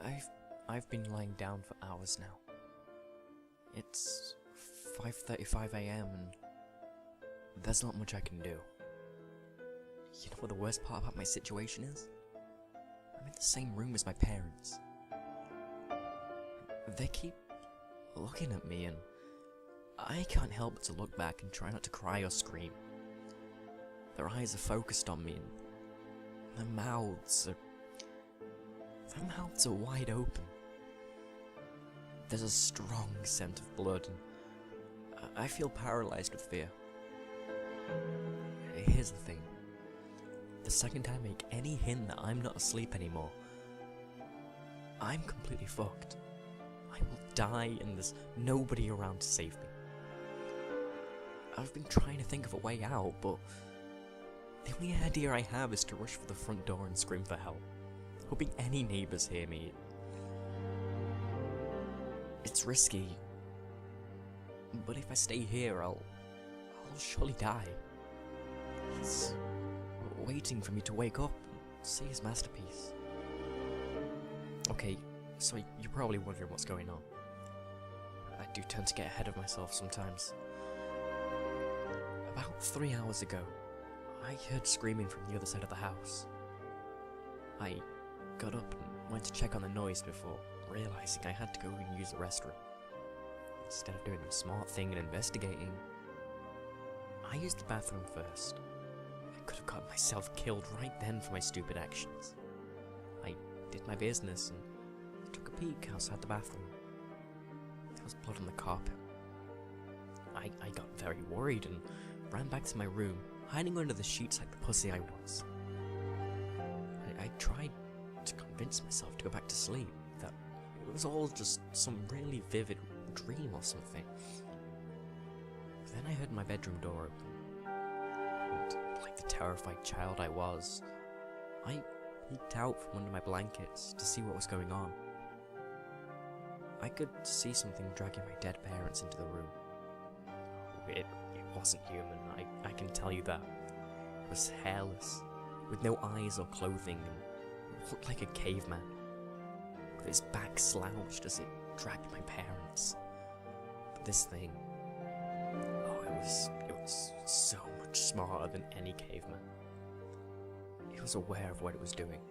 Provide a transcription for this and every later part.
I've been lying down for hours now. It's 5:35 AM and there's not much I can do. You know what the worst part about my situation is? I'm in the same room as my parents. They keep looking at me and I can't help but to look back and try not to cry or scream. Their eyes are focused on me and their mouths are wide open. There's a strong scent of blood and I feel paralyzed with fear. Here's the thing. The second I make any hint that I'm not asleep anymore, I'm completely fucked. I will die and there's nobody around to save me. I've been trying to think of a way out, but the only idea I have is to rush for the front door and scream for help, hoping any neighbours hear me. It's risky, but if I stay here, I'll surely die. He's waiting for me to wake up and see his masterpiece. Okay, so you're probably wondering what's going on. I do tend to get ahead of myself sometimes. About 3 hours ago, I heard screaming from the other side of the house. I got up and went to check on the noise before realizing I had to go and use the restroom. Instead of doing the smart thing and investigating, I used the bathroom first. I could have gotten myself killed right then for my stupid actions. I did my business and took a peek outside the bathroom. There was blood on the carpet. I got very worried and ran back to my room, hiding under the sheets like the pussy I was. I tried to convince myself to go back to sleep, that it was all just some really vivid dream or something. Then I heard my bedroom door open, and like the terrified child I was, I peeked out from under my blankets to see what was going on. I could see something dragging my dead parents into the room. It wasn't human, I can tell you that. It was hairless, with no eyes or clothing, and looked like a caveman, with his back slouched as it dragged my parents. But this thing, it was so much smarter than any caveman. It was aware of what it was doing.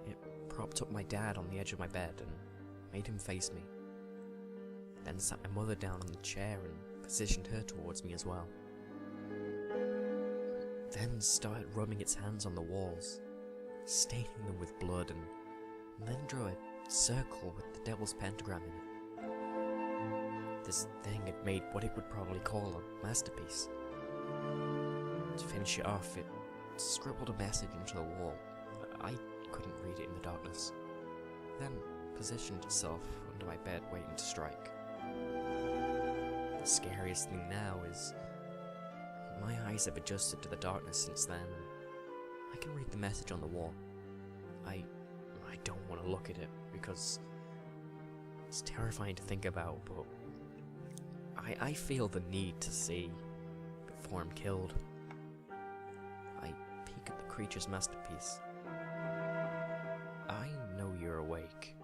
It propped up my dad on the edge of my bed and made him face me. Then sat my mother down on the chair and positioned her towards me as well. Then started rubbing its hands on the walls, staining them with blood, and then drew a circle with the devil's pentagram in it. This thing had made what it would probably call a masterpiece. To finish it off, it scribbled a message into the wall. I couldn't read it in the darkness. Then positioned itself under my bed waiting to strike. The scariest thing now is my eyes have adjusted to the darkness since then. I can read the message on the wall. I don't want to look at it because it's terrifying to think about, but I feel the need to see before I'm killed. I peek at the creature's masterpiece. I know you're awake.